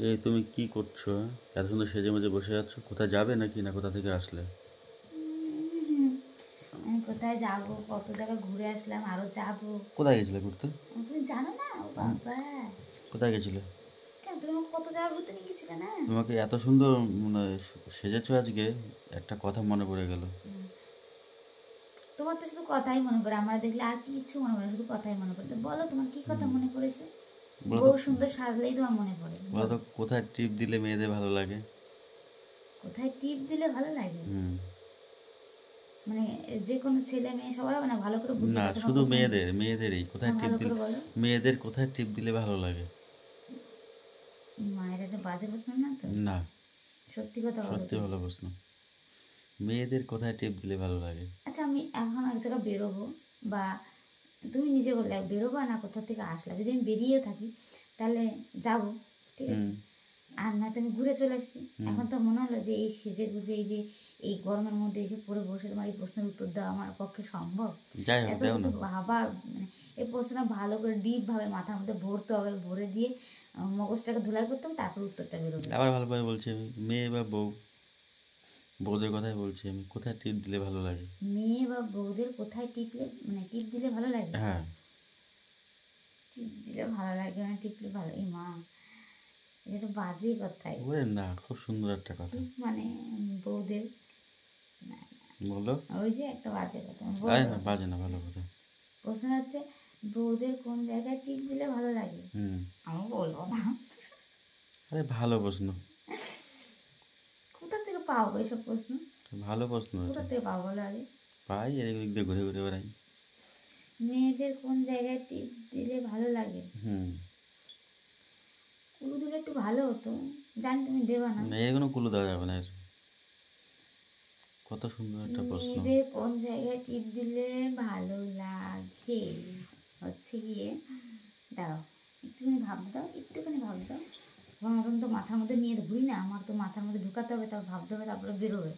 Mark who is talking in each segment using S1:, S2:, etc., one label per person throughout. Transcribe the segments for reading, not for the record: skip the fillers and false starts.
S1: এই তুমি কি করছো? এত সুন্দর সেজে মেজে বসে আছো, কোথায় যাবে নাকি না কোথা থেকে আসলে?
S2: আমি কোথায় যাব, কত জায়গা ঘুরে আসলাম, আরো যাব।
S1: কোথায় গেছিলে ঘুরতে?
S2: তুমি জানো না? ও বাবা,
S1: কোথায় গেছিলে?
S2: কেন তুমি আমাকে কত জায়গা ঘুরতে নিয়ে গেছিলে না?
S1: তোমাকে এত সুন্দর মানে সেজেছো আজকে, একটা কথা মনে পড়ে গেল।
S2: তোমার তো শুধু কথাই মনে পড়ে, আমরা দেখলে আর কিছু মনে পড়ে, শুধু কথাই মনে পড়ে। তো বলো, তোমার কি কথা মনে পড়েছে?
S1: বলো তো,
S2: বউ সুন্দর সাজলেই তোমার মনে পড়ে,
S1: বলো তো
S2: বলো।
S1: কোথায় ট্রিপ দিলে মেয়েদের ভালো লাগে?
S2: কোথায় টিপ দিলে ভালো লাগে?
S1: হুম।
S2: মানে যে কোনো ছেলে মেয়ে সবার হবে না? ভালো করে বুঝিয়ে
S1: না,
S2: দাও, তোমার
S1: শুধু
S2: প্রশ্ন।
S1: মেয়েদেরই কোথায়
S2: হ্যাঁ,
S1: ট্রিপ
S2: ভালো
S1: দিলে,
S2: করে বলো।
S1: মেয়েদের কোথায় ট্রিপ দিলে ভালো লাগে?
S2: মায়ের একটা বাজে প্রশ্ন না তো?
S1: না,
S2: সত্যি কথা বলো
S1: সত্যি
S2: তো।
S1: ভালো প্রশ্ন। মেয়েদের কোথায় ট্রিপ দিলে ভালো লাগে?
S2: আচ্ছা, আমি এখন এক জায়গায় বেরোবো, বা তুমি নিজে বললে বেরোবা না কোথা থেকে আসলা, যদি আমি বেরিয়ে থাকি তাহলে যাব, ঠিক আছে।
S1: হুম।
S2: আর না তুমি ঘুরে চলে এসছি।
S1: হুম।
S2: এখন তো মনে হলো যে এই সেজে গুজে এই যে এই গরমের মধ্যে এসে পড়ে বসে তোমার এই প্রশ্নের উত্তর দেওয়া আমার পক্ষে সম্ভব?
S1: যাই হোক,
S2: এত
S1: দেও
S2: কিছু
S1: না।
S2: ভাবার মানে এই প্রশ্নটা ভালো করে ডিপভাবে মাথার মধ্যে ভরতে হবে, ভরে দিয়ে মগজটাকে ধুলাই করতে হবে, তারপর উত্তরটা বেরোবে।
S1: আবার ভালোভাবে বলছি আমি, মেয়ে বা বউ, বউদের কথাই বলছি আমি, কোথায় ট্রিপ দিলে ভালো লাগে?
S2: মেয়ে বা বউদের কোথায় টিপলে মানে টিপ দিলে ভালো লাগে?
S1: হ্যাঁ।
S2: টিপ দিলে ভালো লাগে মানে টিপলে ভালো, এই মা, এটা তো বাজে কথাই।
S1: ওরে না, খুব সুন্দর একটা কথা।
S2: টিপ মানে বউদের,
S1: বলো।
S2: ওই যে একটা বাজে কথা,
S1: আরে
S2: বলো।
S1: না, বাজে না, ভালো কথা।
S2: প্রশ্ন হচ্ছে বউদের কোন জায়গায় টিপ দিলে ভালো লাগে।
S1: হুম।
S2: আমি বলবো না।
S1: আরে ভালো প্রশ্ন।
S2: কোথা থেকে পাও গো এইসব প্রশ্ন?
S1: ভালো প্রশ্ন
S2: কোথা
S1: এটা।
S2: থেকে পাও বলো আগে?
S1: পাই, এদিক ওদিক দিয়ে ঘুরে ঘুরে বেড়াই।
S2: মেয়েদের কোন জায়গায় টিপ দিলে ভালো লাগে?
S1: হুম।
S2: কুলু দিলে একটু ভালো হতো, জানি তুমি দেবা না।
S1: না, এর কোনো কুলু দেওয়া যাবে না এর। কত সুন্দর একটা প্রশ্ন।
S2: মেয়েদের কোন জায়গায় টিপ দিলে ভালো লাগে হচ্ছে গিয়ে, দাঁড়াও, একটুখানি ভাবতে দাও, একটুখানি ভাবতে দাও। তোমার মতন তো মাথার মধ্যে নিয়ে ঘুরি না, আমার তো মাথার মধ্যে ঢুকাতে হবে, তারপর ভাবতে হবে, তারপরে বেরোবে।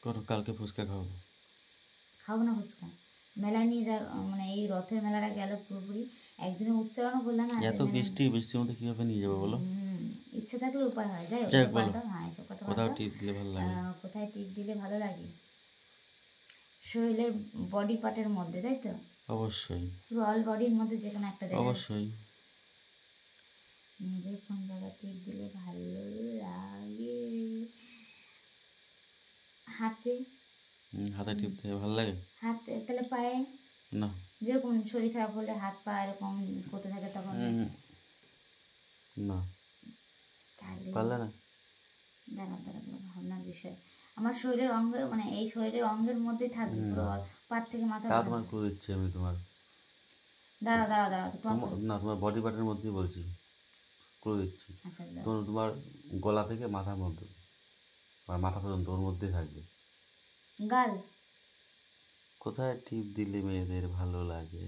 S1: করো, কালকে ফুচকা খাওয়াবো।
S2: খাবো না ফুচকা। মেলায় নিয়ে যা, মানে এই রথের মেলাটা গেল পুরোপুরি, একদিনে উচ্চারণও করলাম না
S1: এত
S2: মানে।
S1: বৃষ্টির মধ্যে কিভাবে নিয়ে যাবো বলো?
S2: ইচ্ছে থাকলে উপায় হয়, যাই হোক,
S1: যাই হোক,
S2: এসব বাদ
S1: বলো
S2: দাও, হ্যাঁ এসব কথা বাদ
S1: কোথাও
S2: দাও।
S1: টিপ দিলে ভালো লাগে।
S2: কোথায় টিপ দিলে ভালো লাগে? শরীরের বডি পার্টের মধ্যে, তাই তো?
S1: অবশ্যই।
S2: পুরো অল বডির মধ্যে যে কোনো একটা জায়গায়।
S1: অবশ্যই।
S2: মেয়েদের কোন জায়গায় টিপ দিলে ভালো লাগে? হাতে।
S1: হাতে টিপ দিলে ভালো লাগে?
S2: হাতে, তাহলে পায়ে।
S1: না।
S2: যেরকম শরীর খারাপ হলে হাত পা এরকম করতে থাকে তখন।
S1: হুম। না।
S2: তাহলে
S1: পারলে না।
S2: দাঁড়া দাঁড়া দাঁড়া, ভাবনার বিষয়। আমার শরীরের অঙ্গের মানে এই শরীরের অঙ্গের মধ্যেই থাকবে পুরো, পার থেকে মাথা
S1: তা তোমার
S2: পর্যন্ত।
S1: ক্লু দিচ্ছি আমি তোমার।
S2: দাঁড়া দাঁড়া দাঁড়া, তোমার
S1: তোমার না, তোমার বডি পার্টের মধ্যেই বলছি, ক্লু দিচ্ছি।
S2: আচ্ছা দাও।
S1: তোমার গলা থেকে মাথার মধ্যে, বা মাথা পর্যন্ত ওর মধ্যেই থাকবে।
S2: গাল।
S1: কোথায় টিপ দিলে মেয়েদের ভালো লাগে?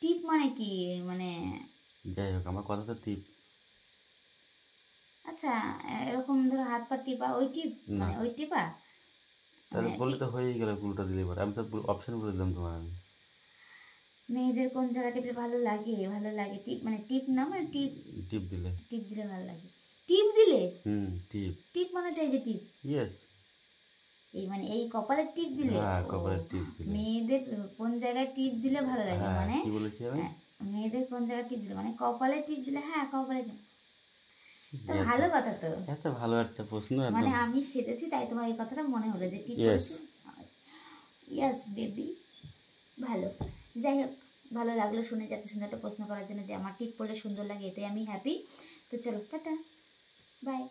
S2: টিপ মানে কি মানে?
S1: যাই হোক, আমার কথা তো টিপ।
S2: আচ্ছা, এরকম ধরো হাত পা টিপা, ওই টিপ
S1: না।
S2: মানে ওই টিপা মানে
S1: তাহলে বললে তো হয়েই গেল, ক্লুটা দিলে পরে আমি তো অপশন বলে দিলাম তোমার আমি।
S2: মেয়েদের কোন জায়গা টিপলে ভালো লাগে? ভালো লাগে টিপ মানে টিপ না মানে টিপ।
S1: টিপ দিলে।
S2: টিপ দিলে ভালো লাগে? টিপ দিলে?
S1: টিপ।
S2: টিপ মানে তো এই যে টিপ,
S1: ইয়েস।
S2: এই মানে এই কপালের টিপ দিলে?
S1: হ্যাঁ,
S2: ও,
S1: কপালের টিপ দিলে।
S2: মেয়েদের কোন জায়গায় টিপ দিলে ভালো লাগে
S1: হ্যাঁ,
S2: মানে
S1: কি বলেছি আমি?
S2: মেয়েদের কোন জায়গায় টিপ দিলে মানে কপালে টিপ দিলে, হ্যাঁ কপালে টিপ। তো
S1: এত
S2: ভালো কথা তো।
S1: এত ভালো একটা প্রশ্ন
S2: মানে
S1: একদম।
S2: আমি সেরেছি তাই তোমার এই কথাটা মনে হলো যে টিপ
S1: ইয়েস।
S2: করেছি। ইয়াস বেবি, ভালো। যাই হোক, ভালো লাগলো শুনে যে এত সুন্দর একটা প্রশ্ন করার জন্য, যে আমার টিপ পড়লে সুন্দর লাগে, এতে আমি হ্যাপি। তো চলো টাটা, বাই।